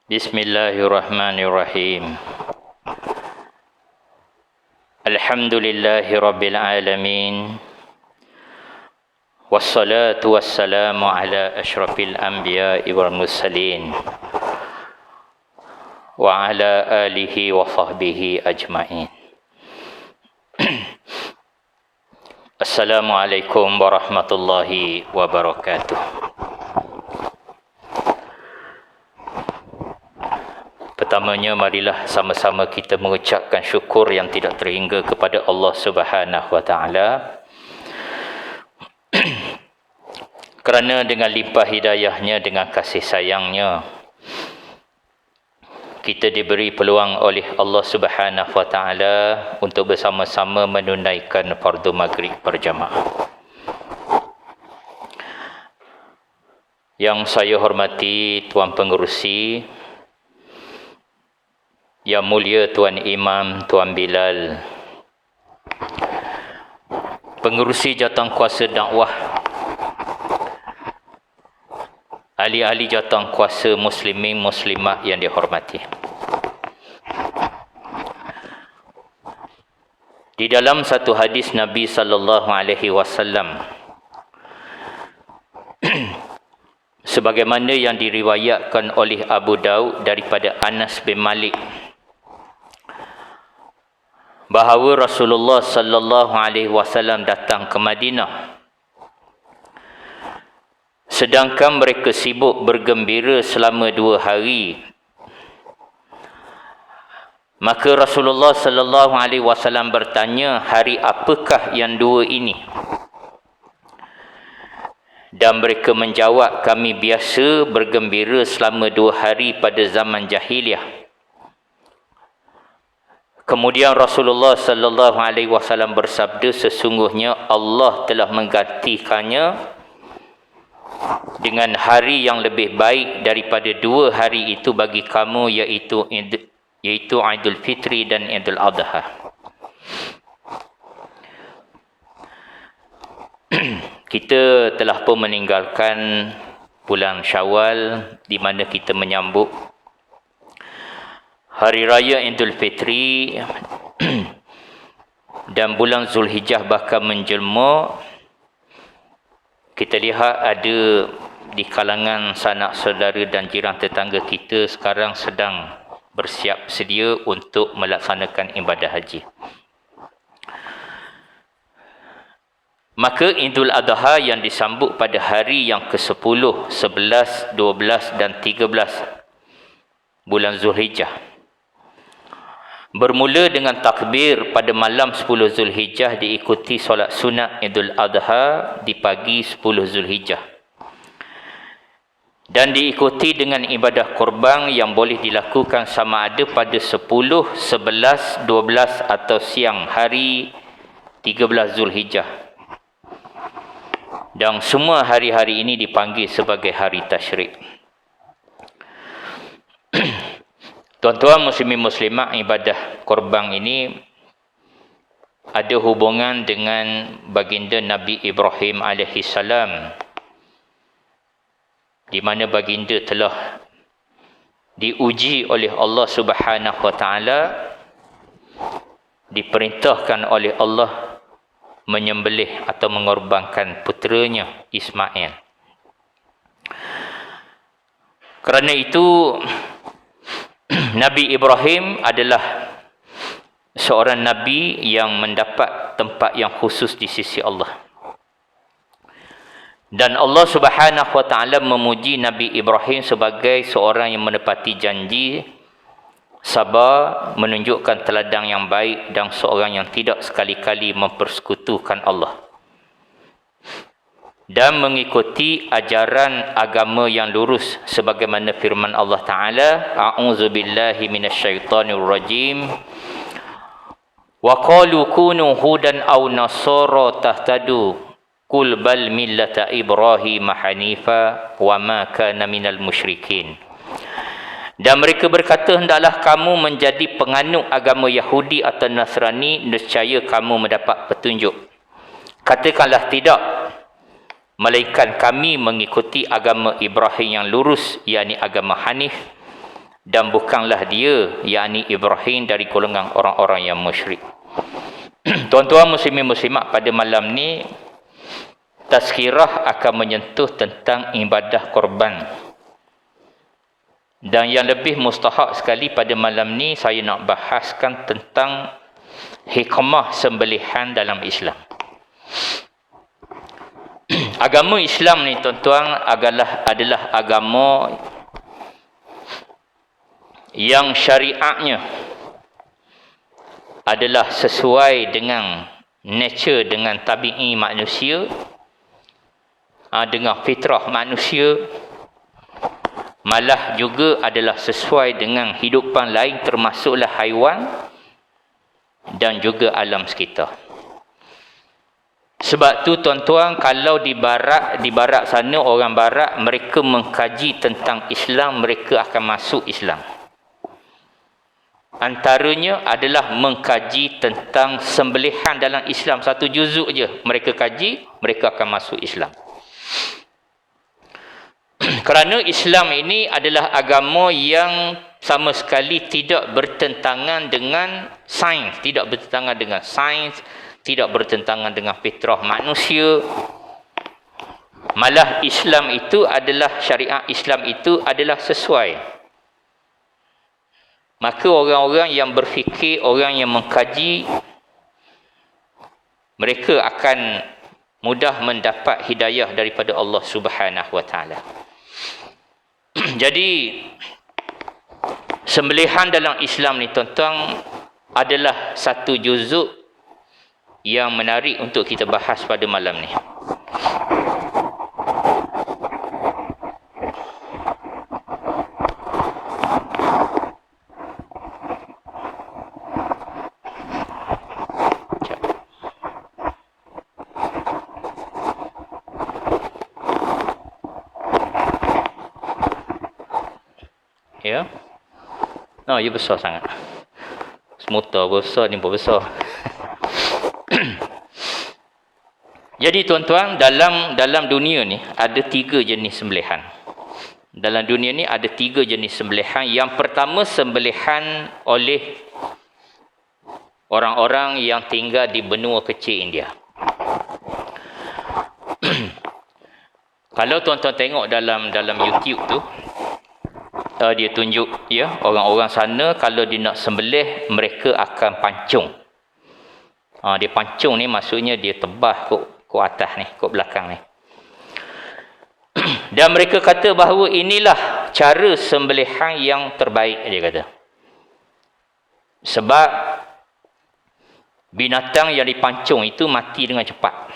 Bismillahirrahmanirrahim. Alhamdulillahi rabbil alamin. Wassalatu wassalamu ala asyrafil anbiya'i wal mursalin wa ala alihi wa sahbihi ajma'in. Assalamualaikum warahmatullahi wabarakatuh. Pertamanya, marilah sama-sama kita mengucapkan syukur yang tidak terhingga kepada Allah Subhanahu wa taala kerana dengan limpah hidayahnya, dengan kasih sayangnya, kita diberi peluang oleh Allah Subhanahu wa taala untuk bersama-sama menunaikan fardu maghrib berjamaah. Yang saya hormati Tuan Pengerusi, Yang mulia Tuan Imam, Tuan Bilal, Pengerusi Jawatankuasa Dakwah, ahli-ahli Jawatankuasa Muslimin Muslimat yang dihormati. Di dalam satu hadis Nabi sallallahu alaihi wasallam, sebagaimana yang diriwayatkan oleh Abu Daud daripada Anas bin Malik, bahawa Rasulullah sallallahu alaihi wasallam datang ke Madinah sedangkan mereka sibuk bergembira selama 2 hari. Maka Rasulullah sallallahu alaihi wasallam bertanya, hari apakah yang 2 ini? Dan mereka menjawab, kami biasa bergembira selama 2 hari pada zaman jahiliah. Kemudian Rasulullah sallallahu alaihi wasallam bersabda, sesungguhnya Allah telah menggantikannya dengan hari yang lebih baik daripada 2 hari itu bagi kamu, iaitu Idul Fitri dan Idul Adha. Kita telah pun meninggalkan bulan Syawal, di mana kita menyambut Hari Raya Idul Fitri dan bulan Zulhijjah bahkan menjelma. Kita lihat ada di kalangan sanak saudara dan jiran tetangga kita sekarang sedang bersiap sedia untuk melaksanakan ibadah haji. Maka Idul Adha yang disambut pada hari yang ke-10, 11, 12 dan 13 bulan Zulhijjah, bermula dengan takbir pada malam 10 Zulhijjah, diikuti solat sunat Idul Adha di pagi 10 Zulhijjah, dan diikuti dengan ibadah korban yang boleh dilakukan sama ada pada 10, 11, 12 atau siang hari 13 Zulhijjah. Dan semua hari-hari ini dipanggil sebagai hari tasyrik. Tuan-tuan muslimin muslimat, ibadah korban ini ada hubungan dengan baginda Nabi Ibrahim alaihi salam, di mana baginda telah diuji oleh Allah Subhanahu wa taala, diperintahkan oleh Allah menyembelih atau mengorbankan puteranya Ismail. Kerana itu Nabi Ibrahim adalah seorang Nabi yang mendapat tempat yang khusus di sisi Allah. Dan Allah Subhanahu wa taala memuji Nabi Ibrahim sebagai seorang yang menepati janji, sabar, menunjukkan teladan yang baik, dan seorang yang tidak sekali-kali mempersekutukan Allah, dan mengikuti ajaran agama yang lurus sebagaimana firman Allah Ta'ala, a'udzubillahi minasyaitonir rajim, wa qalu kunu hudan aw nasara tahtadu qul bal millata ibrahim hanifa wa ma kana minal musyrikin. Dan mereka berkata, hendaklah kamu menjadi penganut agama Yahudi atau Nasrani, nescaya kamu mendapat petunjuk. Katakanlah tidak, melainkan kami mengikuti agama Ibrahim yang lurus, yakni agama Hanif, dan bukanlah dia, yakni Ibrahim, dari golongan orang-orang yang musyrik. Tuan-tuan muslimin muslimat, pada malam ni tazkirah akan menyentuh tentang ibadah korban. Dan yang lebih mustahak sekali pada malam ni, saya nak bahaskan tentang hikmah sembelihan dalam Islam. Agama Islam ni tuan-tuan adalah agama yang syariatnya adalah sesuai dengan nature, dengan tabi'i manusia, dengan fitrah manusia, malah juga adalah sesuai dengan hidupan lain termasuklah haiwan dan juga alam sekitar. Sebab tu tuan-tuan, kalau di barat sana, orang barat mereka mengkaji tentang Islam, mereka akan masuk Islam. Antaranya adalah mengkaji tentang sembelihan dalam Islam. Satu juzuk je mereka kaji, mereka akan masuk Islam. Kerana Islam ini adalah agama yang sama sekali tidak bertentangan dengan sains, tidak bertentangan dengan sains, tidak bertentangan dengan fitrah manusia. Malah Islam itu adalah, syariat Islam itu adalah sesuai. Maka orang-orang yang berfikir, orang yang mengkaji, mereka akan mudah mendapat hidayah daripada Allah Subhanahu wa taala. Jadi sembelihan dalam Islam ni tuan-tuan adalah satu juzuk yang menarik untuk kita bahas pada malam ni. Ya. No, ia besar sangat. Semotor besar, ni pun besar. Jadi tuan-tuan, dalam dunia ni ada 3 jenis sembelihan. Dalam dunia ni ada 3 jenis sembelihan. Yang pertama, sembelihan oleh orang-orang yang tinggal di benua kecil India. Kalau tuan-tuan tengok dalam YouTube tu, dia tunjuk ya, orang-orang sana kalau dia nak sembelih, mereka akan pancung. Dia pancung ni maksudnya dia tebah kok atas ni, kok belakang ni. Dan mereka kata bahawa inilah cara sembelihan yang terbaik, dia kata. Sebab binatang yang dipancung itu mati dengan cepat.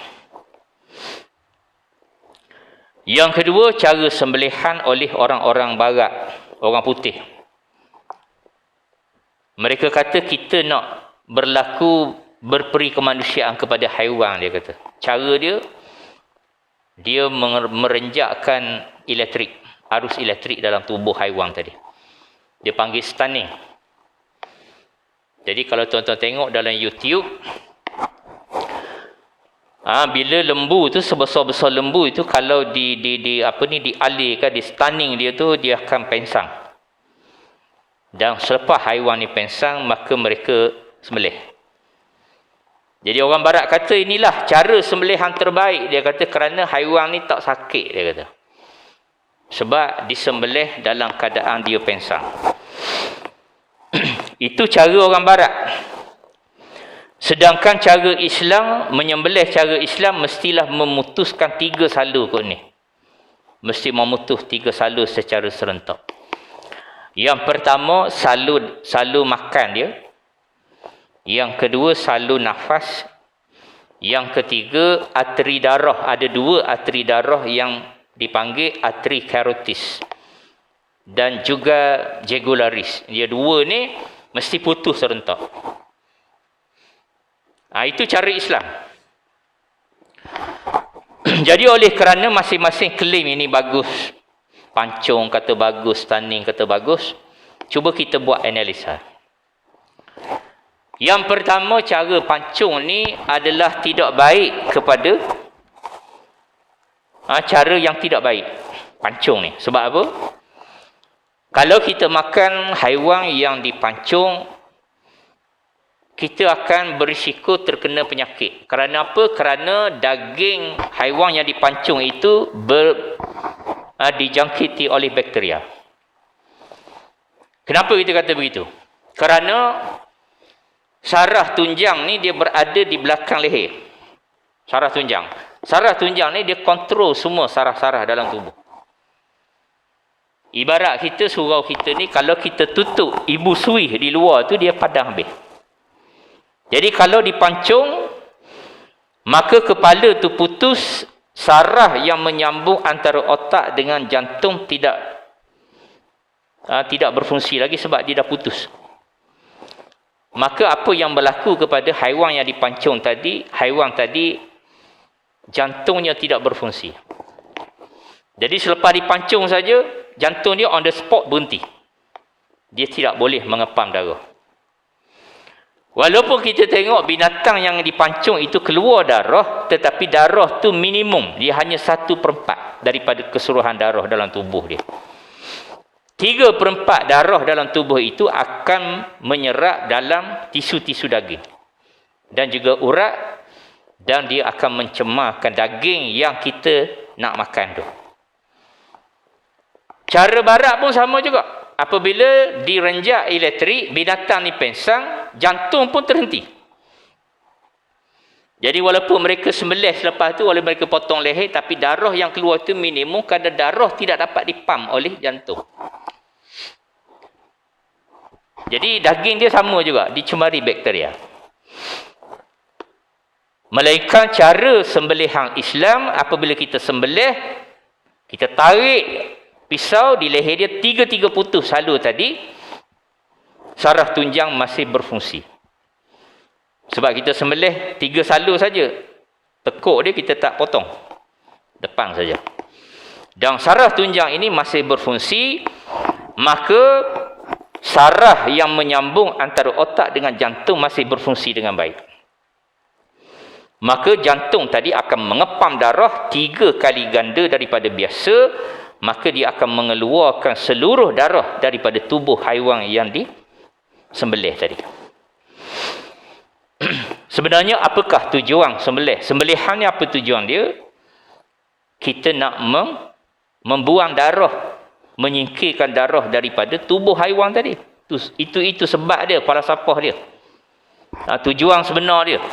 Yang kedua, cara sembelihan oleh orang-orang barat, orang putih. Mereka kata kita nak berperi kemanusiaan kepada haiwan, dia kata. Cara dia merenjakkan arus elektrik dalam tubuh haiwan tadi. Dia panggil stunning. Jadi kalau tuan-tuan tengok dalam YouTube, bila lembu tu, sebesar-besar lembu itu, kalau dialihkan, di stunning dia tu, dia akan pensang. Dan selepas haiwan ni pensang, maka mereka sembelih. Jadi orang barat kata inilah cara sembelihan terbaik, dia kata, kerana haiwan ni tak sakit, dia kata. Sebab disembelih dalam keadaan dia pensang. Itu cara orang barat. Sedangkan cara Islam, menyembelih cara Islam mestilah memutuskan 3 salur kot ni. Mesti memutus 3 salur secara serentak. Yang pertama, salur makan dia. Yang kedua, salur nafas. Yang ketiga, arteri darah. Ada 2 arteri darah yang dipanggil arteri carotis dan juga jugularis. Dia 2 ni mesti putus serentak. Itu cara Islam. Jadi oleh kerana masing-masing klaim ini bagus, pancung kata bagus, stunning kata bagus, cuba kita buat analisa. Yang pertama, cara pancung ni adalah tidak baik kepada cara yang tidak baik. Pancung ni. Sebab apa? Kalau kita makan haiwan yang dipancung, kita akan berisiko terkena penyakit. Kerana apa? Kerana daging haiwan yang dipancung itu dijangkiti oleh bakteria. Kenapa kita kata begitu? Kerana saraf tunjang ni dia berada di belakang leher. Saraf tunjang. Saraf tunjang ni dia kontrol semua saraf-saraf dalam tubuh. Ibarat kita, surau kita ni, kalau kita tutup ibu suih di luar tu, dia padam habis. Jadi kalau dipancung, maka kepala tu putus, saraf yang menyambung antara otak dengan jantung tidak berfungsi lagi sebab dia dah putus. Maka apa yang berlaku kepada haiwan yang dipancung tadi, haiwan tadi jantungnya tidak berfungsi. Jadi selepas dipancung saja, jantung dia on the spot berhenti. Dia tidak boleh mengepam darah. Walaupun kita tengok binatang yang dipancung itu keluar darah, tetapi darah tu minimum. Dia hanya 1/4 daripada keseluruhan darah dalam tubuh dia. 3/4 darah dalam tubuh itu akan menyerap dalam tisu-tisu daging. Dan juga urat. Dan dia akan mencemarkan daging yang kita nak makan tu. Cara barat pun sama juga. Apabila direnjak elektrik, binatang ni pengsan, jantung pun terhenti. Jadi walaupun mereka sembelih selepas tu, walaupun mereka potong leher, tapi darah yang keluar tu minimum kerana darah tidak dapat dipam oleh jantung. Jadi daging dia sama juga, dicemari bakteria. Melainkan cara sembelihan Islam, apabila kita sembelih, kita tarik pisau di leher dia, tiga putus salur tadi, saraf tunjang masih berfungsi. Sebab kita sembelih 3 salur saja. Tekuk dia kita tak potong. Depan saja. Dan saraf tunjang ini masih berfungsi, maka saraf yang menyambung antara otak dengan jantung masih berfungsi dengan baik. Maka jantung tadi akan mengepam darah 3 kali ganda daripada biasa, maka dia akan mengeluarkan seluruh darah daripada tubuh haiwan yang disembelih tadi. Sebenarnya apakah tujuan sembelih? Sembelihan ni apa tujuan dia? Kita nak membuang darah, menyingkirkan darah daripada tubuh haiwan tadi. Itu sebab dia, falsafah dia. Tujuan sebenar dia.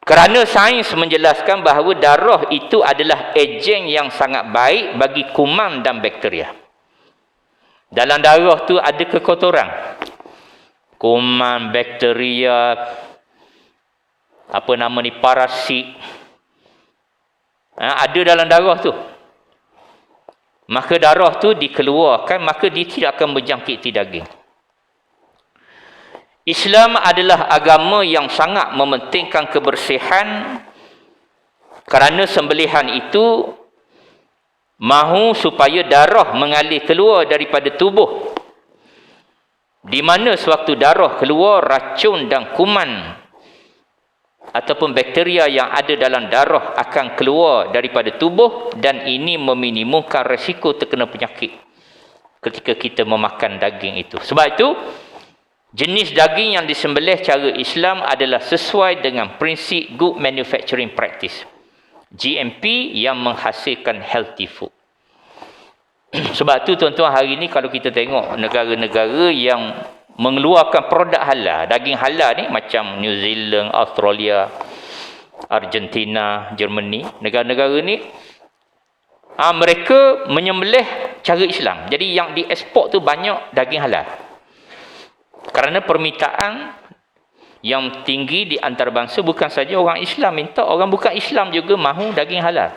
Kerana sains menjelaskan bahawa darah itu adalah ejen yang sangat baik bagi kuman dan bakteria. Dalam darah tu ada kekotoran. Kuman, bakteria, parasit. Ada dalam darah tu. Maka darah tu dikeluarkan, maka dia tidak akan berjangkiti daging. Islam adalah agama yang sangat mementingkan kebersihan, kerana sembelihan itu mahu supaya darah mengalir keluar daripada tubuh, di mana sewaktu darah keluar, racun dan kuman ataupun bakteria yang ada dalam darah akan keluar daripada tubuh, dan ini meminimumkan risiko terkena penyakit ketika kita memakan daging itu. Sebab itu jenis daging yang disembelih cara Islam adalah sesuai dengan prinsip Good Manufacturing Practice, GMP, yang menghasilkan healthy food. Sebab tu tuan-tuan, hari ni kalau kita tengok negara-negara yang mengeluarkan produk halal, daging halal ni, macam New Zealand, Australia, Argentina, Germany, negara-negara ni, mereka menyembelih cara Islam. Jadi yang diekspor tu banyak daging halal. Kerana permintaan yang tinggi di antarabangsa, bukan saja orang Islam minta, orang bukan Islam juga mahu daging halal.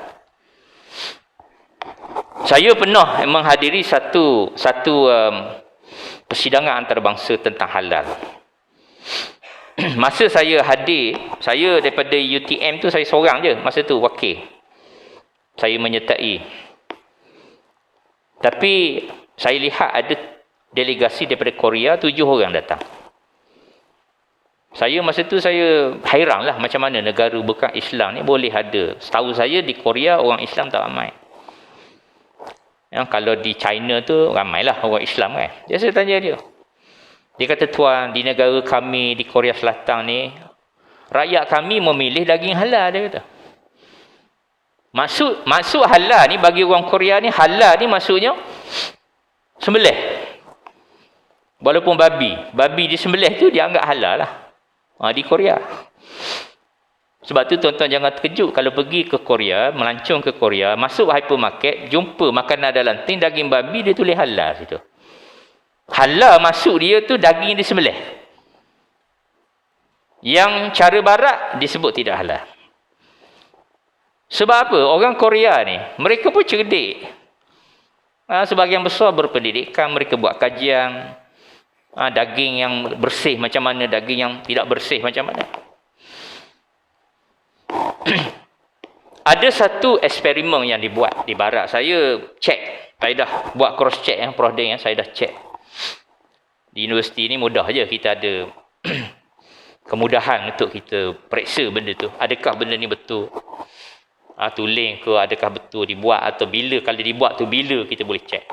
Saya pernah menghadiri satu persidangan antarabangsa tentang halal. Masa saya hadir, saya daripada UTM tu, saya seorang je masa tu, wakil. Saya menyertai. Tapi saya lihat ada delegasi daripada Korea, 7 orang datang. Saya masa tu saya hairanlah macam mana negara bukan Islam ni boleh ada. Setahu saya di Korea orang Islam tak ramai. Kalau di China tu ramailah orang Islam kan. Jadi saya tanya dia. Dia kata, tuan, di negara kami di Korea Selatan ni, rakyat kami memilih daging halal, dia kata. Maksud halal ni bagi orang Korea ni, halal ni maksudnya sembelih. Walaupun babi disembelih tu dia anggap halal lah. Di Korea. Sebab tu tuan-tuan jangan terkejut kalau pergi ke Korea, melancong ke Korea, masuk hypermarket, jumpa makanan dalam tin daging babi, dia tulis halal situ. Halal maksud dia tu daging disembelih. Yang cara barat disebut tidak halal. Sebab apa? Orang Korea ni, mereka pun cerdik. Sebahagian besar berpendidikan, mereka buat kajian. Daging yang bersih macam mana, daging yang tidak bersih macam mana. Ada satu eksperimen yang dibuat di barat. Saya cek, saya dah buat cross check Prof Deng, saya dah cek. Di universiti ni mudah je, kita ada kemudahan untuk kita periksa benda tu. Adakah benda ni betul? Tuling ke, adakah betul dibuat, atau bila, kalau dibuat tu bila kita boleh cek.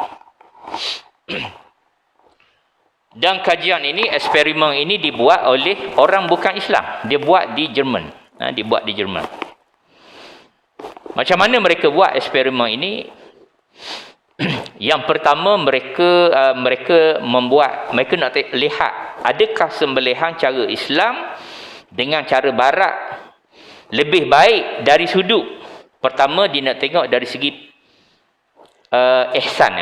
Dan kajian ini, eksperimen ini dibuat oleh orang bukan Islam. Dia buat di Jerman. Dibuat di Jerman. Macam mana mereka buat eksperimen ini? Yang pertama, mereka nak lihat adakah sembelihan cara Islam dengan cara barat lebih baik dari sudut. Pertama, dia nak tengok dari segi ihsan,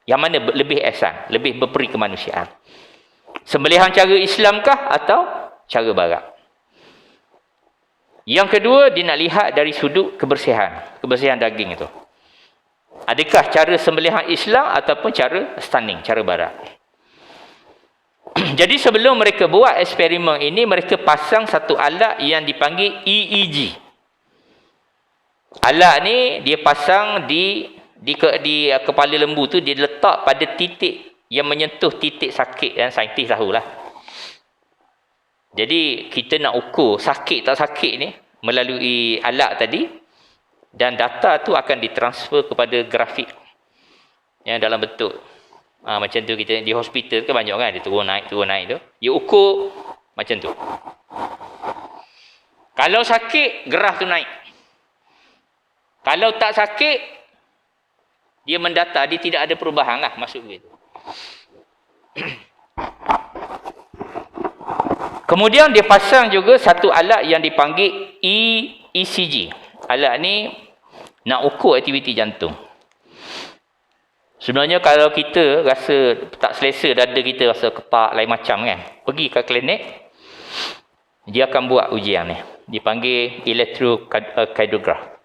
yang mana lebih ihsan, lebih berperi kemanusiaan. Sembelihan cara Islamkah atau cara barat? Yang kedua, dia nak lihat dari sudut kebersihan daging itu. Adakah cara sembelihan Islam ataupun cara stunning, cara barat. Jadi sebelum mereka buat eksperimen ini, mereka pasang satu alat yang dipanggil EEG. Alat ni dia pasang di kepala lembu tu, dia letak pada titik yang menyentuh titik sakit, saintis tahulah. Jadi kita nak ukur sakit tak sakit ni melalui alat tadi, dan data tu akan ditransfer kepada grafik yang dalam bentuk macam tu. Kita di hospital kan banyak kan, dia turun naik tu, dia ukur macam tu. Kalau sakit, graf tu naik. Kalau tak sakit, dia mendata, dia tidak ada perubahan lah, maksud begitu. Kemudian dia pasang juga satu alat yang dipanggil ECG. Alat ni nak ukur aktiviti jantung. Sebenarnya kalau kita rasa tak selesa, dada kita rasa kepak, lain macam kan, pergi ke klinik, dia akan buat ujian ni. Dipanggil electrocardiograph.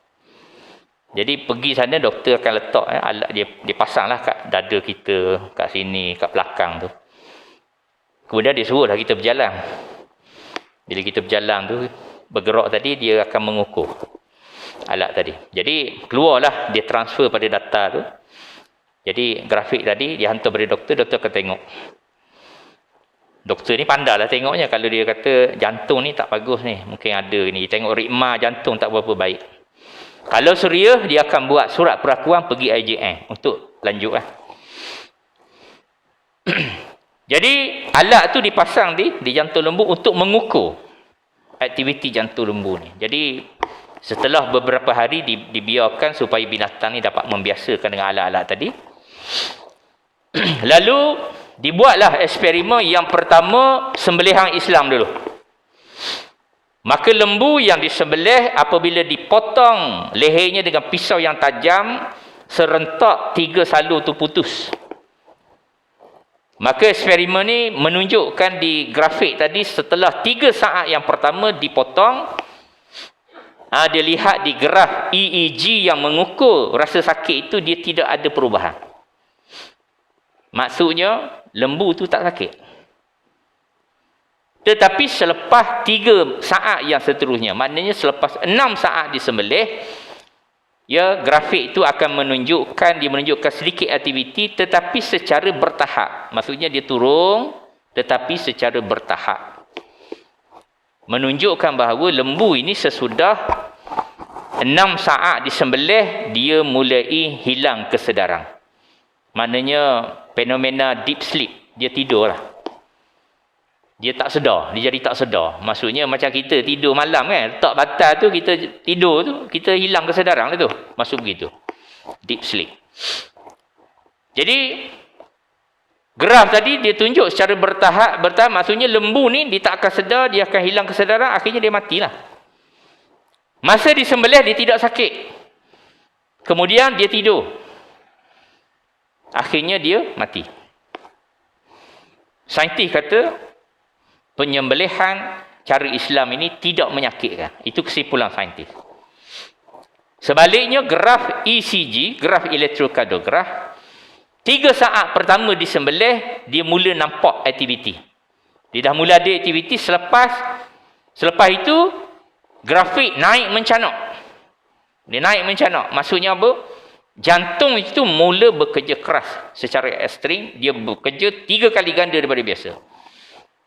Jadi pergi sana, doktor akan letak alat dia pasanglah kat dada kita, kat sini, kat belakang tu. Kemudian dia suruhlah kita berjalan. Bila kita berjalan tu, bergerak tadi, dia akan mengukur alat tadi. Jadi keluarlah, dia transfer pada data tu. Jadi grafik tadi dia hantar pada doktor akan tengok. Doktor ni pandailah tengoknya. Kalau dia kata jantung ni tak bagus ni, mungkin ada ni, tengok ritma jantung tak berapa baik. Kalau serius, dia akan buat surat perakuan pergi IJN untuk lanjut lah. Jadi alat tu dipasang di jantung lembu untuk mengukur aktiviti jantung lembu ni. Jadi setelah beberapa hari dibiarkan supaya binatang ni dapat membiasakan dengan alat-alat tadi. Lalu dibuatlah eksperimen yang pertama, sembelihan Islam dulu. Maka lembu yang disembelih, apabila dipotong lehernya dengan pisau yang tajam, serentak 3 salur tu putus. Maka eksperimen ni menunjukkan di grafik tadi, setelah 3 saat yang pertama dipotong, dia lihat di graf EEG yang mengukur rasa sakit itu, dia tidak ada perubahan. Maksudnya lembu tu tak sakit. Tetapi selepas 3 saat yang seterusnya, maknanya selepas 6 saat disembelih, grafik itu akan menunjukkan sedikit aktiviti, tetapi secara bertahap. Maksudnya dia turun tetapi secara bertahap. Menunjukkan bahawa lembu ini sesudah 6 saat disembelih, dia mulai hilang kesedaran. Maknanya fenomena deep sleep. Dia tidur lah. Dia tak sedar. Dia jadi tak sedar. Maksudnya macam kita tidur malam kan. Letak batal tu, kita tidur tu, kita hilang kesedaran tu. Maksud begitu. Deep sleep. Jadi, graf tadi dia tunjuk secara bertahap. Maksudnya lembu ni, dia tak akan sedar, dia akan hilang kesedaran, akhirnya dia matilah. Masa disembelih, dia tidak sakit. Kemudian, dia tidur. Akhirnya, dia mati. Saintis kata, penyembelihan cara Islam ini tidak menyakitkan. Itu kesimpulan saintis. Sebaliknya, graf ECG, graf elektrokardiograf, 3 saat pertama disembelih, dia mula nampak aktiviti. Dia dah mula ada aktiviti, selepas itu, grafik naik mencanak. Dia naik mencanak. Maksudnya apa? Jantung itu mula bekerja keras secara ekstrim. Dia bekerja 3 kali ganda daripada biasa.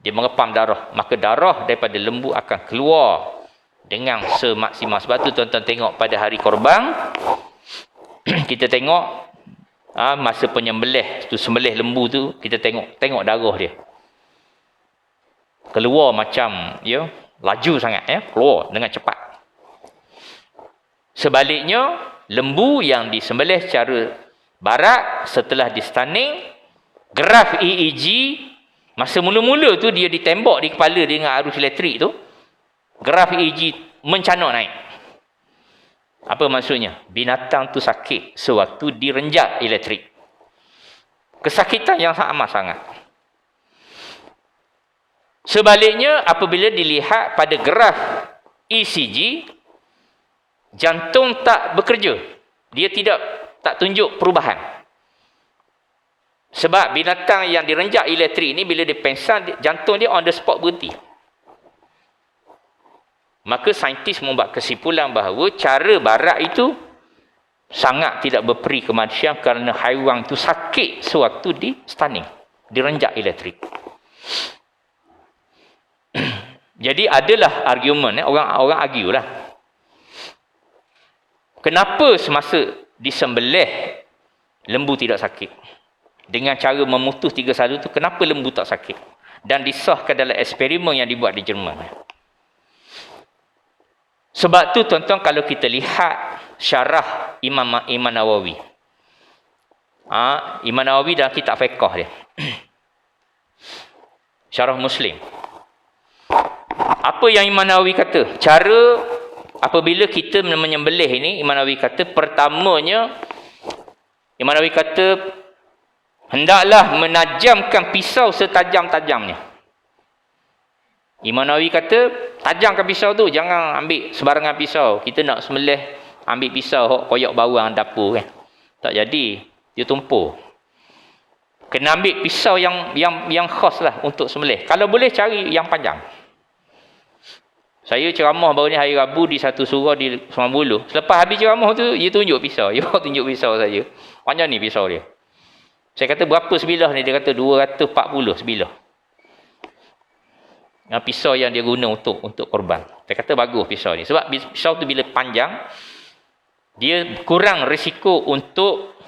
Dia mengepam darah. Maka darah daripada lembu akan keluar dengan semaksimal. Sebab tu tuan-tuan tengok pada hari korban, kita tengok masa penyembelih tu, sembelih lembu tu, kita tengok darah dia. Keluar macam laju sangat, keluar dengan cepat. Sebaliknya, lembu yang disembelih secara barat setelah di stunning, graf EEG, masa mula-mula tu dia ditembak di kepala dengan arus elektrik tu, graf EEG mencanak naik. Apa maksudnya? Binatang tu sakit sewaktu direnjak elektrik. Kesakitan yang amat sangat. Sebaliknya, apabila dilihat pada graf ECG, jantung tak bekerja. Dia tak tunjuk perubahan. Sebab binatang yang direnjak elektrik ni, bila dia pengsan, jantung dia on the spot berhenti. Maka saintis membuat kesimpulan bahawa cara barat itu sangat tidak berperi kemanusiaan kerana haiwan itu sakit sewaktu di stunning, direnjak elektrik. Jadi adalah argumen, orang argue lah. Kenapa semasa disembelih lembu tidak sakit? Dengan cara memutus 3 tu, kenapa lembu tak sakit? Dan disahkan dalam eksperimen yang dibuat di Jerman. Sebab tu tuan-tuan, kalau kita lihat syarah Imam Nawawi. Imam Nawawi dalam kitab fiqh dia. Syarah Muslim. Apa yang Imam Nawawi kata? Cara apabila kita menyembelih ini, Imam Nawawi kata, pertamanya, Imam Nawawi kata, hendaklah menajamkan pisau setajam-tajamnya. Imam Nawawi kata, tajamkan pisau tu, jangan ambil sebarangan pisau. Kita nak sembelih, ambil pisau koyak bawang dapur kan. Tak jadi, dia tumpul. Kena ambil pisau yang khas lah untuk sembelih. Kalau boleh cari yang panjang. Saya ceramah baru ni hari Rabu di satu surau di Sungai Buloh. Selepas habis ceramah tu, dia tunjuk pisau. Dia tunjuk pisau saya. Panjang ni pisau dia. Saya kata, berapa sebilah ni? Dia kata 240 sebilah. Yang pisau yang dia guna untuk korban. Saya kata bagus pisau ni. Sebab pisau tu bila panjang, dia kurang risiko untuk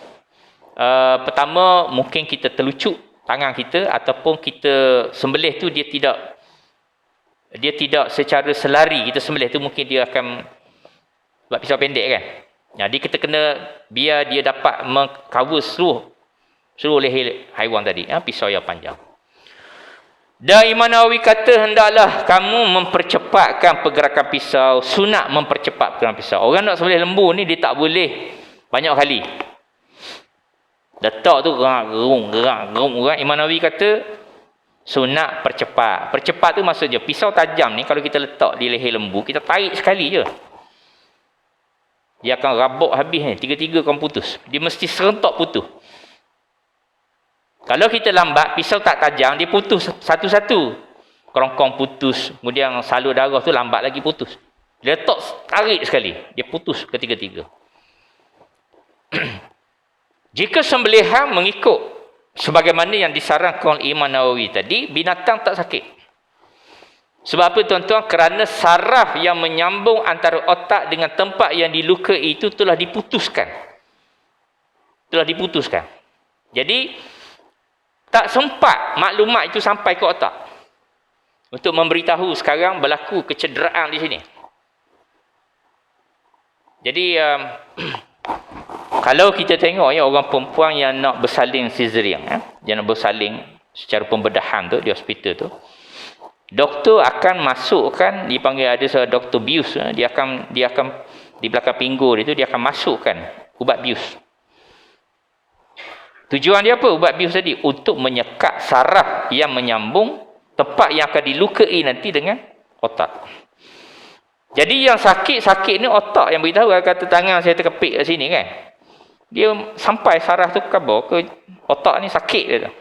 pertama, mungkin kita terlucuk tangan kita, ataupun kita sembelih tu dia tidak secara selari kita sembelih tu, mungkin dia akan buat pisau pendek kan. Jadi kita kena biar dia dapat mengcover seluruh leher haiwan tadi. Pisau yang panjang. Dan Imam Nawawi kata, hendaklah kamu mempercepatkan pergerakan pisau. Sunat mempercepat pergerakan pisau. Orang nak sembelih lembu ni, dia tak boleh banyak kali. Letak tu gerung. Imam Nawawi kata, sunat percepat. Percepat tu maksudnya, pisau tajam ni kalau kita letak di leher lembu, kita tarik sekali je. Dia akan rabuk habis ni. 3-3 akan putus. Dia mesti serentak putus. Kalau kita lambat, pisau tak tajam, dia putus satu-satu. Kerongkong putus. Kemudian salur darah tu lambat lagi putus. Dia letak tarik sekali. Dia putus ketiga-tiga. Jika sembelihan mengikut sebagaimana yang disarankan oleh Imam Nawawi tadi, binatang tak sakit. Sebab apa tuan-tuan? Kerana saraf yang menyambung antara otak dengan tempat yang dilukai itu telah diputuskan. Jadi tak sempat maklumat itu sampai ke otak untuk memberitahu sekarang berlaku kecederaan di sini. Jadi kalau kita tengok ya, orang perempuan yang nak bersalin cesarean, yang nak bersalin secara pembedahan tu di hospital tu, doktor akan masukkan, dipanggil ada seorang doktor bius, dia akan di belakang pinggul dia tu, dia akan masukkan ubat bius. Tujuan dia apa ubat bius tadi? Untuk menyekat saraf yang menyambung tempat yang akan dilukai nanti dengan otak. Jadi yang sakit-sakit ni otak yang beritahu. Kata tangan saya terkepit kat sini kan, dia sampai saraf tu kabur ke otak ni, sakit dia tu.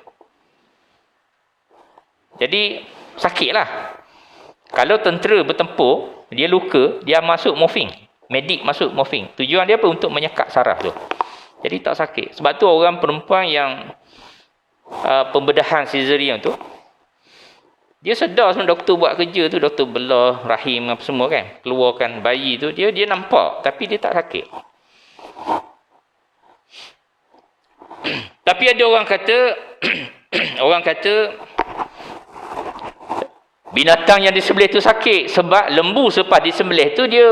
Jadi sakitlah. Kalau tentera bertempur, dia luka, dia masuk morfin, medik masuk morfin. Tujuan dia apa? Untuk menyekat saraf tu. Jadi tak sakit. Sebab tu orang perempuan yang pembedahan cesarean tu, dia sedar sebenarnya doktor buat kerja tu, doktor belah rahim apa semua kan, keluarkan bayi tu, dia nampak tapi dia tak sakit. Tapi ada orang kata orang kata binatang yang disembelih tu sakit sebab lembu selepas disembelih tu dia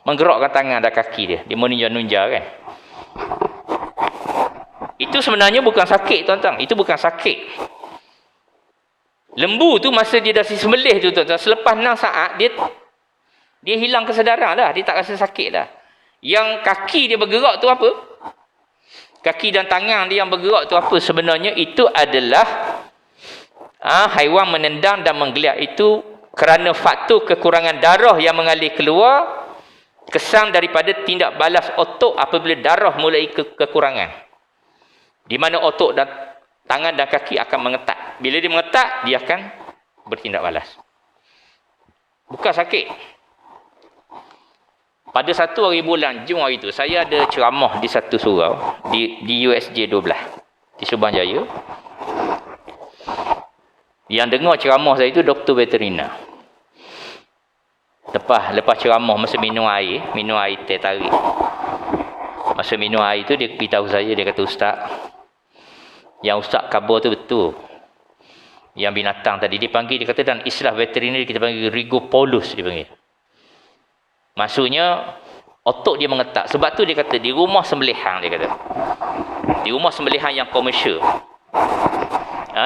menggerakkan tangan dan kaki dia menunja-nunja kan. Itu sebenarnya bukan sakit tuan-tuan, itu bukan sakit. Lembu tu masa dia dah disembelih tu tuan-tuan, selepas 6 saat dia hilang kesedaran dah, dia tak rasa sakit dah. Yang kaki dia bergerak tu apa? Kaki dan tangan dia yang bergerak tu apa? Sebenarnya itu adalah haiwan menendang dan menggeliat itu kerana faktor kekurangan darah yang mengalir keluar, kesan daripada tindak balas otot apabila darah mulai kekurangan. Di mana otot dan tangan dan kaki akan mengetak. Bila dia mengetak, dia akan bertindak balas. Bukan sakit. Pada satu hari bulan Jun hari itu, saya ada ceramah di satu surau di USJ 12 di Subang Jaya. Yang dengar ceramah saya itu doktor veterina. Lepas ceramah, masa minum air teh tarik. Masa minum air itu dia beritahu saya, dia kata, "Ustaz, yang Ustaz khabar tu betul. Yang binatang tadi dipanggil, dia kata, dan istilah veterina kita panggil rigopolus dia panggil. Maksudnya otot dia mengetak. Sebab tu dia kata di rumah sembelihan, dia kata. Di rumah sembelihan yang komersial.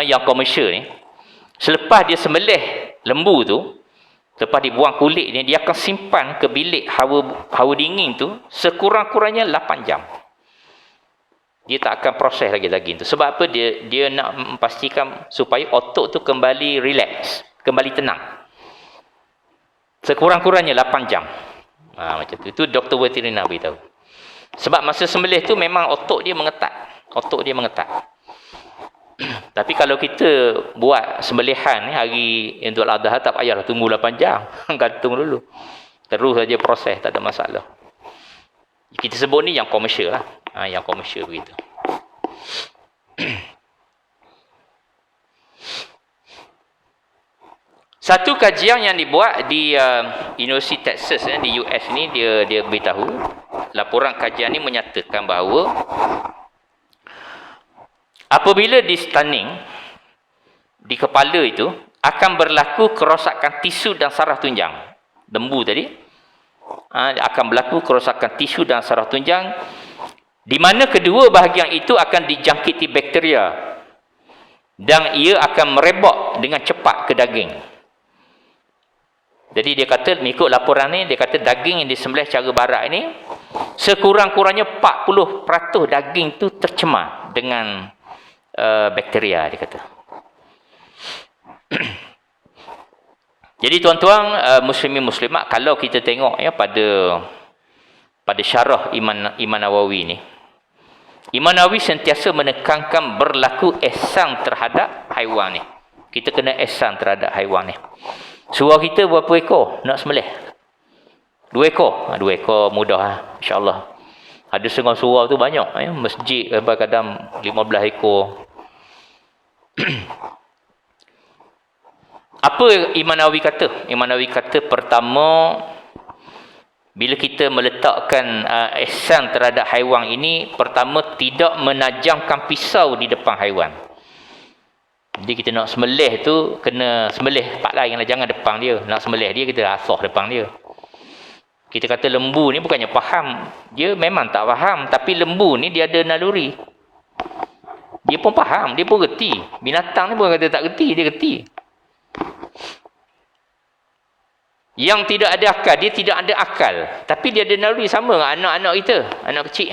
Yang komersial ni, selepas dia sembelih lembu tu, lepas dibuang kulit ni, dia akan simpan ke bilik hawa dingin tu sekurang-kurangnya 8 jam. Dia tak akan proses lagi daging tu. Sebab apa? Dia nak memastikan supaya otot tu kembali relax, kembali tenang. Sekurang-kurangnya 8 jam. Macam tu. Itu doktor veterina beritahu. Sebab masa sembelih tu memang otot dia mengetak. Tapi kalau kita buat sembelihan ni hari Idul Adha, tak payahlah tunggu 8 jam. Gantung dulu. Terus saja proses, tak ada masalah. Kita sebut ni yang komersial lah. Yang komersial begitu. Satu kajian yang dibuat di University Texas di US ni, dia beritahu, laporan kajian ni menyatakan bahawa apabila di stunning di kepala itu akan berlaku kerosakan tisu dan saraf tunjang. Lembu tadi akan berlaku kerosakan tisu dan saraf tunjang, di mana kedua bahagian itu akan dijangkiti bakteria dan ia akan merebak dengan cepat ke daging. Jadi dia kata, mengikut laporan ni, dia kata daging yang disembelih secara barat ini, sekurang-kurangnya 40% daging tu tercemar dengan bakteria, dia kata. Jadi tuan-tuan, muslimin muslimat, kalau kita tengok ya pada syarah Imam Nawawi ni, Imam Nawawi sentiasa menekankan berlaku ihsan terhadap haiwan ni. Kita kena ihsan terhadap haiwan ni. Surau kita berapa ekor nak sembelih? 2 ekor. 2 ekor mudah insya-Allah. Ada setengah surau tu banyak ya, masjid kadang 15 ekor. Apa Imam Nawawi kata? Imam Nawawi kata, pertama, bila kita meletakkan ihsan terhadap haiwan ini, pertama, tidak menajamkan pisau di depan haiwan. Jadi kita nak sembelih tu, kena sembelih tempat lain lah, jangan depan dia. Nak sembelih dia, kita asah depan dia. Kita kata lembu ni bukannya faham. Dia memang tak faham, tapi lembu ni dia ada naluri. Dia pun faham, dia pun reti. Binatang ni bukan kata tak reti, dia reti. Yang tidak ada akal, dia tidak ada akal. Tapi dia ada naluri, sama dengan anak-anak kita. Anak kecil.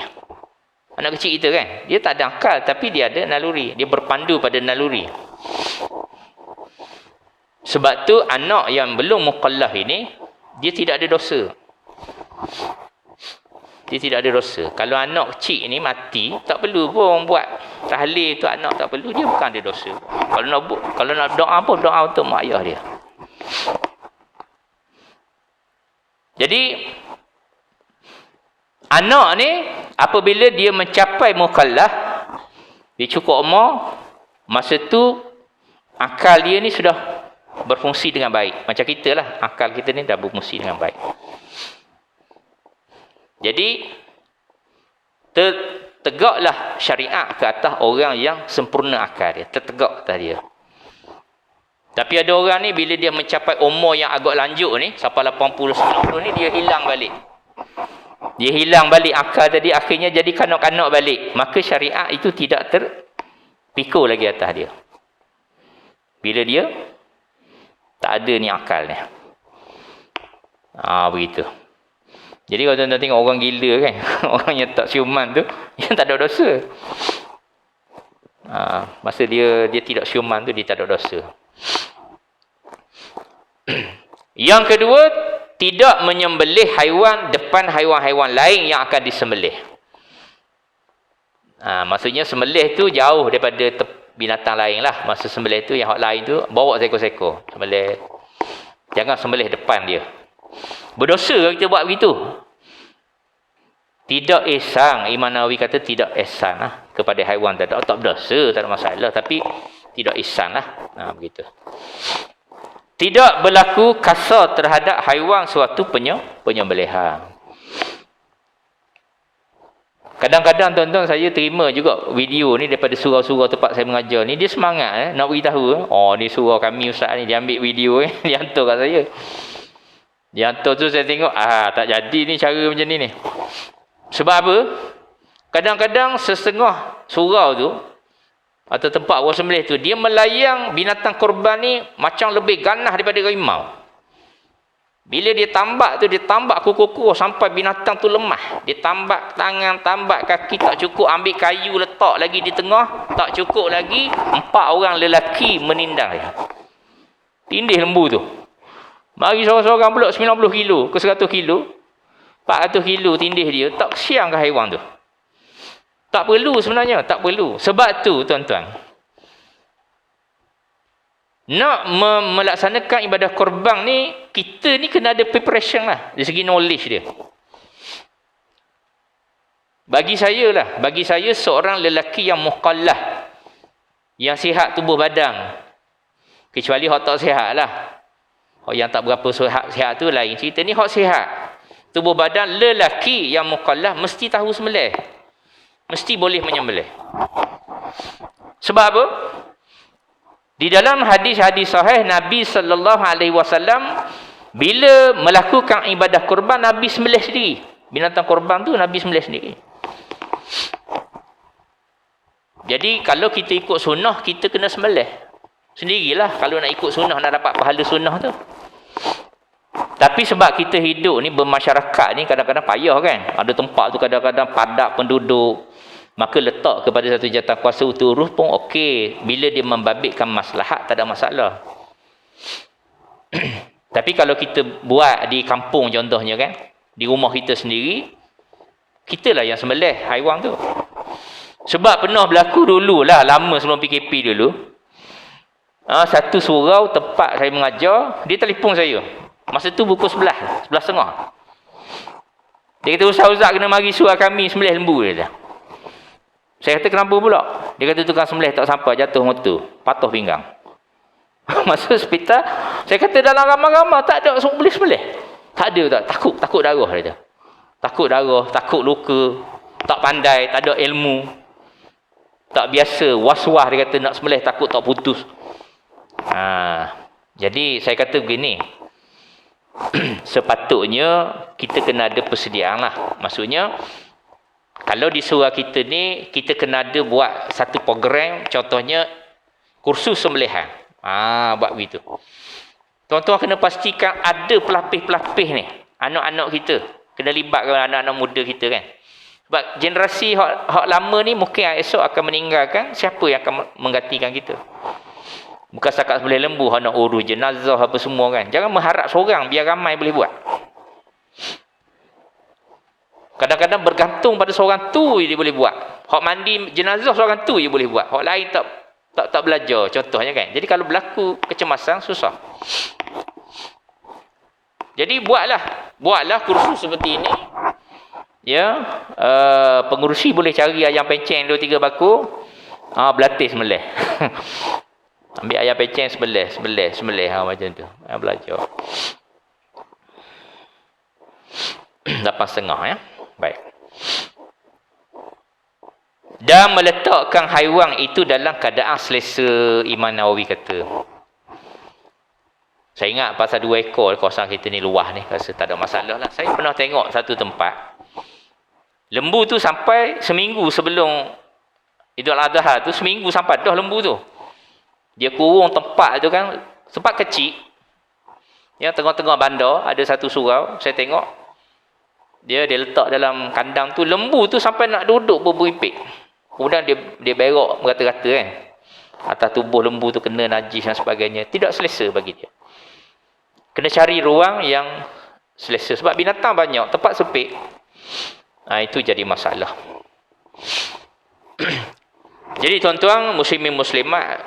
Anak kecil kita kan. Dia tak ada akal, tapi dia ada naluri. Dia berpandu pada naluri. Sebab tu anak yang belum mukallaf ini, dia tidak ada dosa. Dia tidak ada dosa. Kalau anak kecil ni mati, tak perlu pun buat tahlil tu anak, tak perlu. Dia bukan ada dosa. Kalau nak doa pun, doa untuk mak ayah dia. Jadi anak ni apabila dia mencapai mukallaf, dia cukup umur, masa tu akal dia ni sudah berfungsi dengan baik. Macam kita lah, akal kita ni dah berfungsi dengan baik. Jadi tegaklah syariat ke atas orang yang sempurna akal dia, tertegak atas dia. Tapi ada orang ni bila dia mencapai umur yang agak lanjut ni, sampai 80 90 ni, dia hilang balik. Dia hilang balik akal tadi, akhirnya jadi kanak-kanak balik. Maka syariat itu tidak terpikul lagi atas dia. Bila dia tak ada ni akal ni. Begitu. Jadi kalau tuan-tuan tengok orang gila kan, orang yang tak siuman tu, yang tak ada dosa. Masa dia tidak siuman tu, dia tak ada dosa. Yang kedua, tidak menyembelih haiwan depan haiwan-haiwan lain yang akan disembelih. Maksudnya sembelih tu jauh daripada binatang lain lah. Masa sembelih tu, yang hak lain tu, bawa seekor-seekor. Sembelih. Jangan sembelih depan dia. Berdosa kalau kita buat begitu. Tidak ihsan. Imam Nawawi kata tidak ihsan lah kepada haiwan. Tak berdosa, tak ada masalah. Tapi tidak ihsan lah. Begitu. Tidak berlaku kasar terhadap haiwan suatu penyembelihan. Kadang-kadang tuan-tuan saya terima juga video ni daripada surau-surau tempat saya mengajar ni. Dia semangat nak beritahu. Ni surau kami ustaz ni. Dia ambil video dia hantar kat saya. Dia hantar tu saya tengok. Tak jadi ni cara macam ni. Sebab apa? Kadang-kadang setengah surau tu atau tempat orang sembelih tu, dia melayang binatang korban ni macam lebih ganas daripada harimau. Bila dia tambak tu, dia tambak kuku-kuku sampai binatang tu lemah. Dia tambak tangan, tambak kaki, tak cukup. Ambil kayu letak lagi di tengah, tak cukup lagi. 4 orang lelaki menindang dia. Tindih lembu tu. Mari seorang-seorang pula 90 kilo ke 100 kilo. 400 kilo tindih dia. Tak kesian ke haiwan tu? Tak perlu sebenarnya, tak perlu. Sebab tu tuan-tuan, nak melaksanakan ibadah korban ni, kita ni kena ada preparation lah, dari segi knowledge dia. Bagi saya seorang lelaki yang mukallaf, yang sihat tubuh badan, kecuali hak tak sihat lah. Hak yang tak berapa sihat tu lain cerita. Ni hak sihat tubuh badan, lelaki yang mukallaf mesti tahu sembelih. Mesti boleh menyembelih. Sebab apa? Di dalam hadis-hadis sahih Nabi SAW, bila melakukan ibadah korban, Nabi sembelih sendiri. Binatang korban tu Nabi sembelih sendiri. Jadi kalau kita ikut sunnah, kita kena sembelih sendirilah. Kalau nak ikut sunnah, nak dapat pahala sunnah tu. Tapi sebab kita hidup ni bermasyarakat ni, kadang-kadang payah kan. Ada tempat tu kadang-kadang padat penduduk. Maka letak kepada satu jawatan kuasa utuh pun okey. Bila dia membabitkan maslahat, tak ada masalah. Tapi kalau kita buat di kampung contohnya kan, di rumah kita sendiri, kitalah yang sembelih haiwan tu. Sebab pernah berlaku dululah, lama sebelum PKP dulu. Satu surau tempat saya mengajar, dia telefon saya. Masa tu pukul 11, 11.30. Dia kata, Ustaz kena mari suruh kami sembelih lembu dia. Saya kata, kenapa pula? Dia kata, tukang sembelih tak sampai, jatuh motor, patah pinggang. Masuk hospital, saya kata dalam ramai-ramai tak ada boleh sembelih. Tak ada tak. Takut darah dia. Takut darah, takut luka, tak pandai, tak ada ilmu. Tak biasa, was-was dia kata nak sembelih takut tak putus. Jadi saya kata begini. Sepatutnya kita kena ada persediaan lah. Maksudnya kalau di surau kita ni kita kena ada buat satu program, contohnya kursus sembelihan. Buat begitu. Tuan-tuan kena pastikan ada pelapis-pelapis ni. Anak-anak kita kena libatkan anak-anak muda kita kan. Sebab generasi hak lama ni mungkin esok akan meninggalkan, siapa yang akan menggantikan kita? Bukan setakat sembelih lembu, nak urus jenazah apa semua kan. Jangan mengharap seorang, biar ramai boleh buat. Kadang-kadang bergantung pada seorang tu dia boleh buat. Hak mandi jenazah seorang tu dia boleh buat. Hak lain tak belajar contohnya kan. Jadi kalau berlaku kecemasan susah. Jadi buatlah kursus seperti ini. Ya, pengurusi boleh cari ayam pencen 2-3 bakul. Berlatih sembelih. Ambil ayam pencen sembelih macam tu. Belajar. 8.5 ya. Baik. Dan meletakkan haiwan itu dalam keadaan selesa, Imam Nawawi kata. Saya ingat pasal 2 ekor kawasan kita ni luas ni, rasa tak ada masalah lah. Saya pernah tengok satu tempat. Lembu tu sampai seminggu sebelum Idul Adha tu, seminggu sampai dah lembu tu. Dia kurung tempat tu kan, tempat kecil. Ya, tengah-tengah bandar ada satu surau, saya tengok. Dia letak dalam kandang tu, lembu tu sampai nak duduk beripik. Kemudian dia berok merata-rata kan. Atas tubuh lembu tu kena najis dan sebagainya. Tidak selesa bagi dia. Kena cari ruang yang selesa. Sebab binatang banyak, tempat sempit. Itu jadi masalah. Jadi tuan-tuan, muslimin muslimat,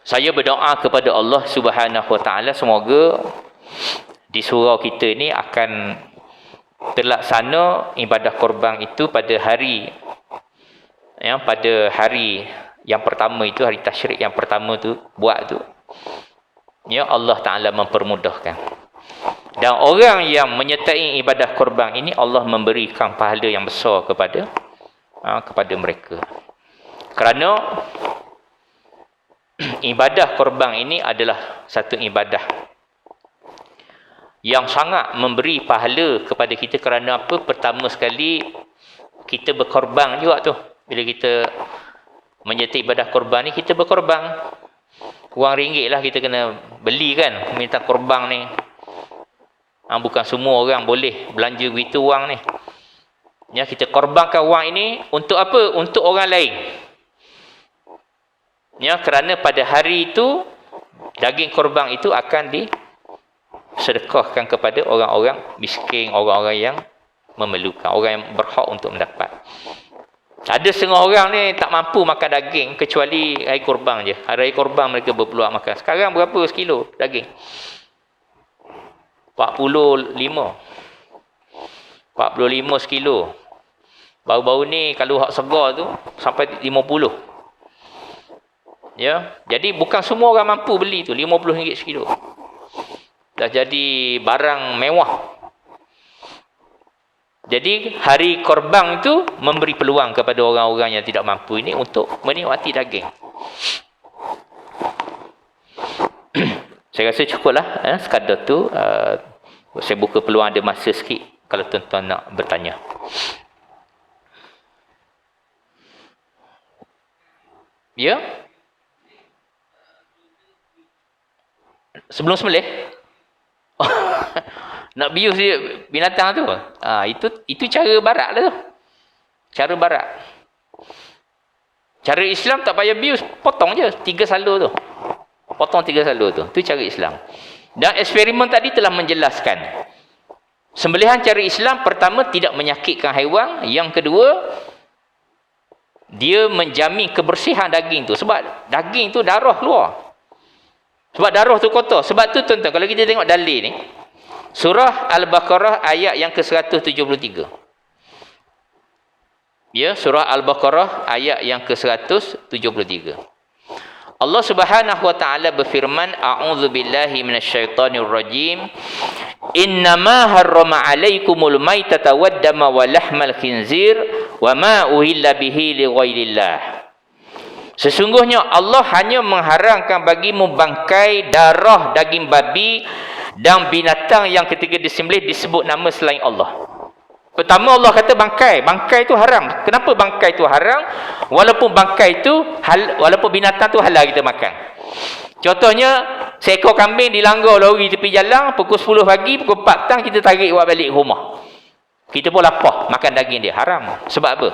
saya berdoa kepada Allah Subhanahu Wa Taala semoga di surau kita ni akan terlaksana ibadah korban itu pada hari yang pertama itu, hari tasyrik yang pertama tu buat tu. Ya, Allah Taala mempermudahkan. Dan orang yang menyertai ibadah korban ini, Allah memberikan pahala yang besar kepada mereka. Kerana ibadah korban ini adalah satu ibadah yang sangat memberi pahala kepada kita. Kerana apa? Pertama sekali, kita berkorban juga tu. Bila kita menyertai ibadah korban ni, kita berkorban. Wang ringgit lah kita kena beli kan, minta korban ni. Bukan semua orang boleh belanja begitu wang ni. Ya, kita korbankan wang ini untuk apa? Untuk orang lain. Ya, kerana pada hari itu daging korban itu akan disedekahkan kepada orang-orang miskin, orang-orang yang memerlukan, orang yang berhak untuk mendapat. Ada setengah orang ni tak mampu makan daging kecuali hari korban je. Hari korban mereka berpeluang makan. Sekarang berapa sekilo daging? 45 sekilo. Baru-baru ni kalau hak segar tu sampai 50. Ya, jadi bukan semua orang mampu beli tu, RM50 sekilo. Dah jadi barang mewah. Jadi hari korban itu memberi peluang kepada orang-orang yang tidak mampu ini untuk menikmati daging. Saya rasa cukuplah sekadar tu. Saya buka peluang ada masa sikit kalau tuan-tuan nak bertanya. Ya? Sebelum sembelih? Nak bius binatang tu? Itu cara barat lah tu. Cara barat. Cara Islam tak payah bius, potong je 3 salur tu. Potong 3 salur tu. Itu cara Islam. Dan eksperimen tadi telah menjelaskan. Sembelihan cara Islam, pertama tidak menyakitkan haiwan. Yang kedua, dia menjamin kebersihan daging tu. Sebab daging tu darah keluar. Sebab darah tu kotor. Sebab tu tuan-tuan, kalau kita tengok dalil ni, surah Al-Baqarah ayat yang ke-173. Ya, surah Al-Baqarah ayat yang ke-173. Allah Subhanahu wa taala berfirman, a'udzubillahi minasyaitonir rajim. Innama harrama 'alaikumul maitata wad-dama wa lahmal khinzir wa ma uhilla bihi li ghairillah. Sesungguhnya Allah hanya mengharamkan bagimu bangkai, darah, daging babi dan binatang yang ketika disembelih disebut nama selain Allah. Pertama Allah kata bangkai itu haram. Kenapa bangkai itu haram? Walaupun bangkai itu walaupun binatang tu halal kita makan. Contohnya seekor kambing dilanggar lori tepi jalan pukul 10 pagi, pukul 4 petang kita tarik buat balik rumah. Kita pun lapar makan daging dia, haram. Sebab apa?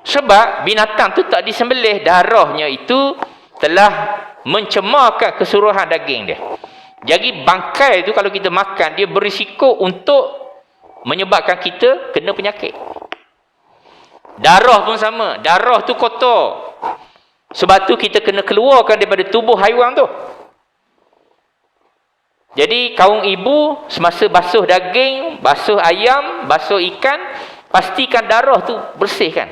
Sebab binatang tu tak disembelih, darahnya itu telah mencemarkan keseluruhan daging dia. Jadi bangkai tu kalau kita makan dia berisiko untuk menyebabkan kita kena penyakit. Darah pun sama. Darah tu kotor. Sebab tu kita kena keluarkan daripada tubuh haiwan tu. Jadi kaum ibu semasa basuh daging, basuh ayam, basuh ikan, pastikan darah tu bersihkan.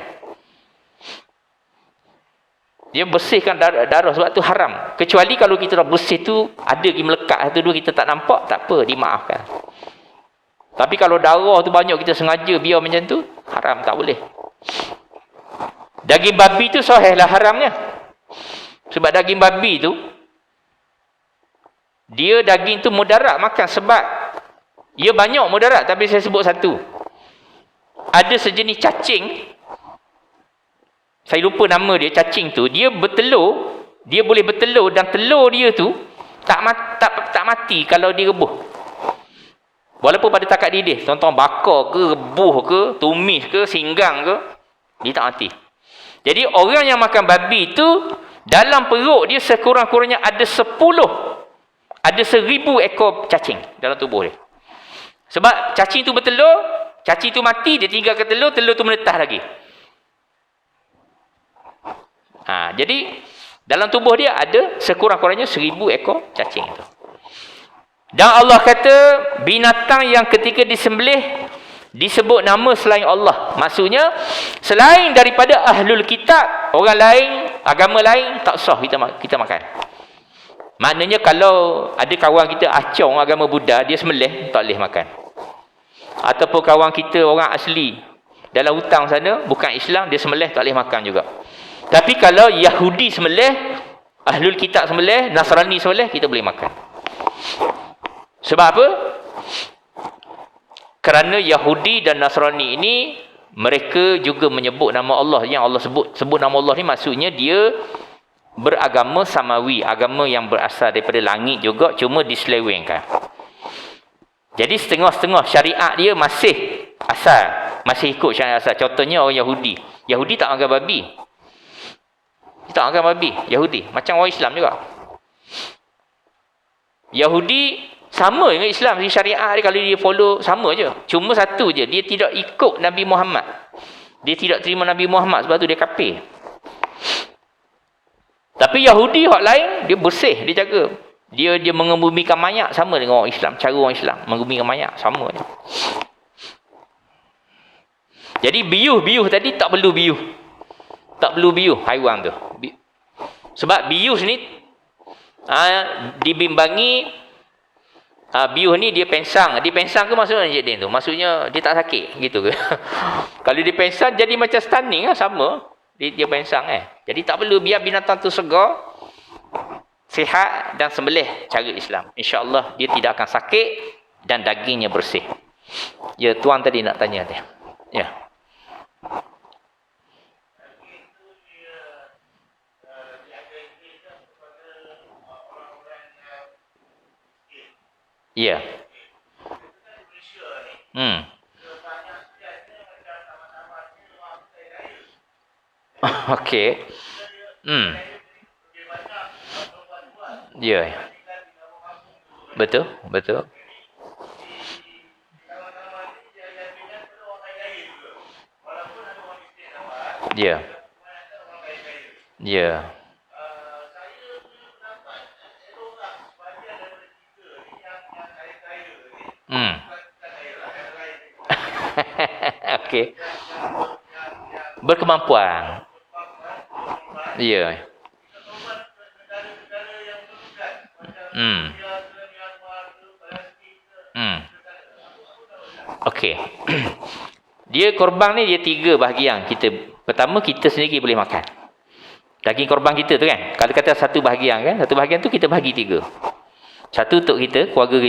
Dia bersihkan darah sebab tu haram. Kecuali kalau kita dah bersih tu ada lagi melekat satu dua kita tak nampak, tak apa, dimaafkan. Tapi kalau darah tu banyak kita sengaja biar macam tu, haram, tak boleh. Daging babi tu sahihlah haramnya. Sebab daging babi tu, dia daging tu mudarat makan sebab dia banyak mudarat, tapi saya sebut satu. Ada sejenis cacing, saya lupa nama dia, cacing tu, dia bertelur, dia boleh bertelur dan telur dia tu tak mati kalau direbuh. Walaupun pada takat didih, tuan-tuan bakar ke, rebuh ke, tumis ke, singgang ke, dia tak mati. Jadi orang yang makan babi tu, dalam perut dia sekurang-kurangnya ada 10 ekor cacing dalam tubuh dia. Sebab cacing tu bertelur, cacing tu mati, dia tinggalkan telur, telur tu menetas lagi. Jadi dalam tubuh dia ada sekurang-kurangnya 1000 ekor cacing tu. Dan Allah kata binatang yang ketika disembelih disebut nama selain Allah. Maksudnya selain daripada ahlul kitab, orang lain, agama lain tak sah kita makan. Maknanya kalau ada kawan kita acong agama Buddha, dia sembelih, tak boleh makan. Ataupun kawan kita orang asli dalam hutang sana, bukan Islam, dia sembelih, tak boleh makan juga. Tapi kalau Yahudi sembelih, ahlul kitab sembelih, Nasrani sembelih, kita boleh makan. Sebab apa? Kerana Yahudi dan Nasrani ini mereka juga menyebut nama Allah. Yang Allah sebut nama Allah ni maksudnya dia beragama samawi, agama yang berasal daripada langit juga, cuma diselewengkan. Jadi setengah-setengah syariat dia masih asal, masih ikut syariat asal. Contohnya orang Yahudi. Yahudi tak makan babi. Dia tak makan babi, Yahudi. Macam orang Islam juga. Yahudi sama dengan Islam, di syariat dia kalau dia follow sama je. Cuma satu je, dia tidak ikut Nabi Muhammad. Dia tidak terima Nabi Muhammad, sebab tu dia kafir. Tapi Yahudi hak lain, dia bersih, dia jaga. Dia mengebumikan mayat sama dengan orang Islam, cara orang Islam mengebumikan mayat sama je. Jadi biuh tadi tak perlu biuh. Tak perlu biuh haiwan tu. Sebab biuh ni dibimbangi biuh ni dia pensang. Dia pensang ke maksudnya dia tu? Maksudnya dia tak sakit gitu ke? Kalau dia pensang jadi macam stunning sama. Dia pensang Jadi tak perlu, biar binatang tu segar, sihat dan sembelih cara Islam. InsyaAllah dia tidak akan sakit dan dagingnya bersih. Ya, tuan tadi nak tanya dia. Ya. Ya. Okey. Ya. Betul. Ya. Ya. Okey. Berkemampuan. Ya. Hmm. Hmm. Okey. Dia korban ni dia 3 bahagian. Pertama kita sendiri boleh makan. Daging korban kita tu kan. Kalau kata satu bahagian kan, satu bahagian tu kita bahagi 3. Satu untuk kita, keluarga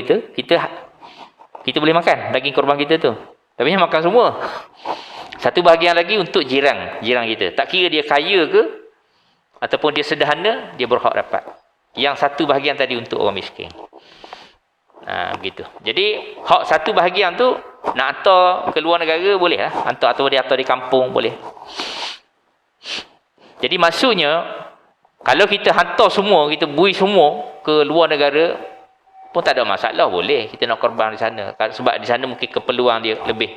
kita boleh makan daging korban kita tu. Tapi makan semua. Satu bahagian lagi untuk jiran kita. Tak kira dia kaya ke ataupun dia sederhana, dia berhak dapat. Yang satu bahagian tadi untuk orang miskin. Begitu. Jadi hak satu bahagian tu nak hantar ke luar negara boleh lah. Hantar atau dia hantar di kampung boleh. Jadi maksudnya kalau kita hantar semua, kita bui semua ke luar negara pun tak ada masalah, boleh. Kita nak korban di sana. Sebab di sana mungkin keperluan dia lebih.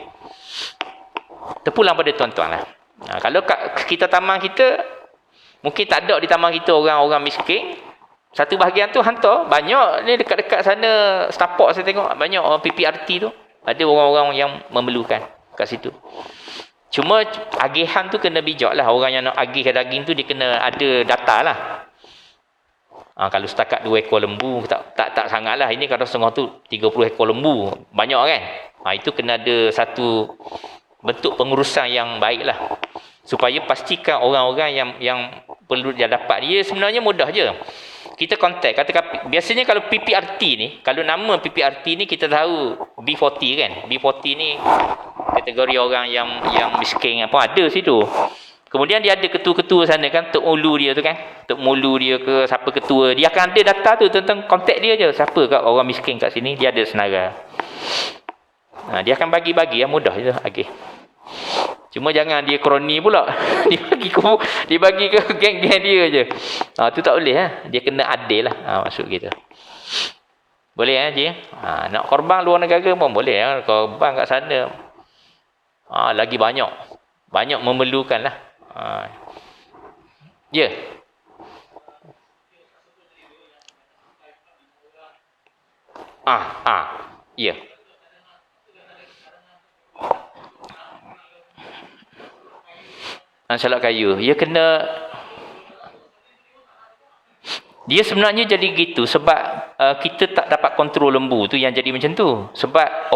Terpulang pada tuan-tuan lah. Kalau kita taman kita, mungkin tak ada di taman kita orang-orang miskin. Satu bahagian tu hantar. Banyak ni dekat-dekat sana, setapak saya tengok. Banyak orang PPRT tu. Ada orang-orang yang memerlukan kat situ. Cuma agihan tu kena bijak lah. Orang yang nak agih daging tu dia kena ada data lah. Kalau setakat 2 ekor lembu tak sangat lah. Ini kalau setengah tu 30 ekor lembu. Banyak kan? Itu kena ada satu bentuk pengurusan yang baik lah. Supaya pastikan orang-orang yang perlu dia dapat. Dia sebenarnya mudah je. Kita kontak. Katakan, biasanya kalau PPRT ni, kalau nama PPRT ni kita tahu B40 kan. B40 ni kategori orang yang miskin apa ada situ. Kemudian dia ada ketua-ketua sana kan, Tok Ulu dia tu kan. Tok Mulu dia ke, siapa ketua. Dia akan ada data tu tentang kontak dia je. Siapa kat orang miskin kat sini, dia ada senarai. Dia akan bagi-bagi yang mudah je. Okay. Cuma jangan dia kroni pula. Dia bagi ke geng-geng dia je. Tu tak boleh lah. Dia kena adil lah. Maksud kita. Boleh Cik? Nak korban luar negara pun boleh lah. Korban kat sana. Lagi banyak. Banyak memerlukan lah. Ya. Ya. Salak kayu. Dia sebenarnya jadi gitu sebab kita tak dapat kontrol lembu tu yang jadi macam tu. Sebab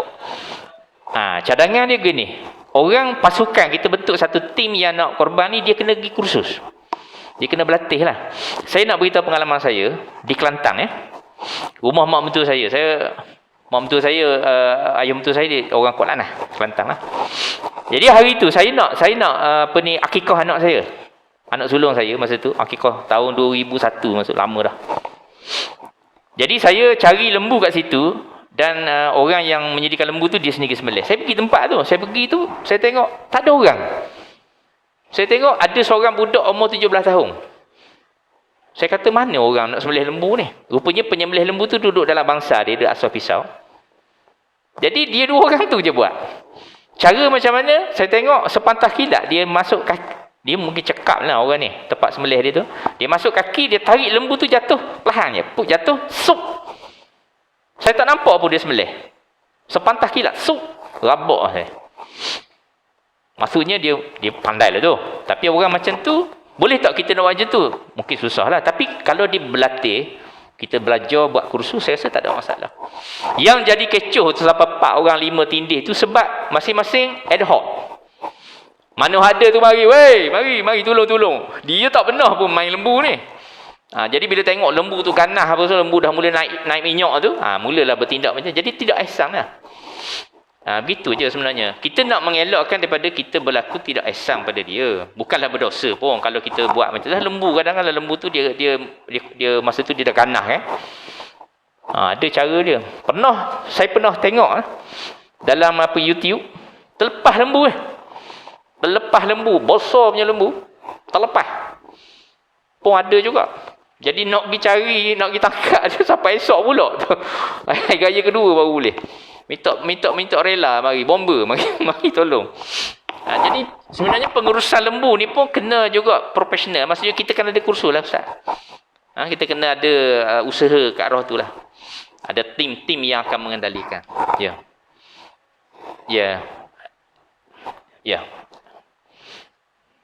cadangan dia gini. Orang pasukan kita bentuk satu tim yang nak korban ni, dia kena pergi kursus. Dia kena berlatih lah. Saya nak beritahu pengalaman saya di Kelantan Rumah mak mentua saya. Mak mentua saya, ayah mentua saya dia orang Kuala lah, Kelantan lah. Jadi hari tu saya nak akikah anak saya. Anak sulung saya masa tu, akikah tahun 2001, maksud lama dah. Jadi saya cari lembu kat situ dan orang yang menyediakan lembu tu dia sendiri sembelih. Saya pergi tempat tu, saya tengok tak ada orang. Saya tengok ada seorang budak umur 17 tahun. Saya kata mana orang nak sembelih lembu ni? Rupanya penyembelih lembu tu duduk dalam bangsa dia asal pisau. Jadi dia 2 orang tu je buat. Cara macam mana? Saya tengok sepantah kilat dia masuk kaki. Dia mungkin cekap lah orang ni. Tempat sembelih dia tu. Dia masuk kaki, dia tarik lembu tu jatuh. Perlahan je. Puk jatuh. Sup. Saya tak nampak pun dia sembelih. Sepantah kilat. Sup. Rabak saya. Maksudnya dia pandai lah tu. Tapi orang macam tu, boleh tak kita nak buat macam tu? Mungkin susah lah. Tapi kalau dia berlatih, kita belajar buat kursus, saya rasa tak ada masalah. Yang jadi kecoh tu sampai 4 orang 5 tindih tu sebab masing-masing ad hoc. Mana ada tu mari, mari tolong. Dia tak pernah pun main lembu ni. Jadi bila tengok lembu tu ganah apa so, lembu dah mula naik minyak tu, mulalah bertindak macam. Jadi tidak ihsan lah. Begitu je sebenarnya. Kita nak mengelakkan daripada kita berlaku tidak ihsan pada dia. Bukanlah berdosa pun kalau kita buat macam tu. Lembu kadang-kadang lembu tu dia masa tu dia dah ganah kan. Ada cara dia. Saya pernah tengok dalam YouTube terlepas lembu besar punya lembu terlepas. Pun ada juga. Jadi nak pergi cari, nak pergi tangkap dia sampai esok pula tu. Gaya kedua baru boleh. Minta rela mari bomba mari tolong. Jadi sebenarnya pengurusan lembu ni pun kena juga profesional. Maksudnya kita kena ada kursus lah ustaz. Kita kena ada usaha kat arah tu lah. Ada tim yang akan mengendalikan. Ya.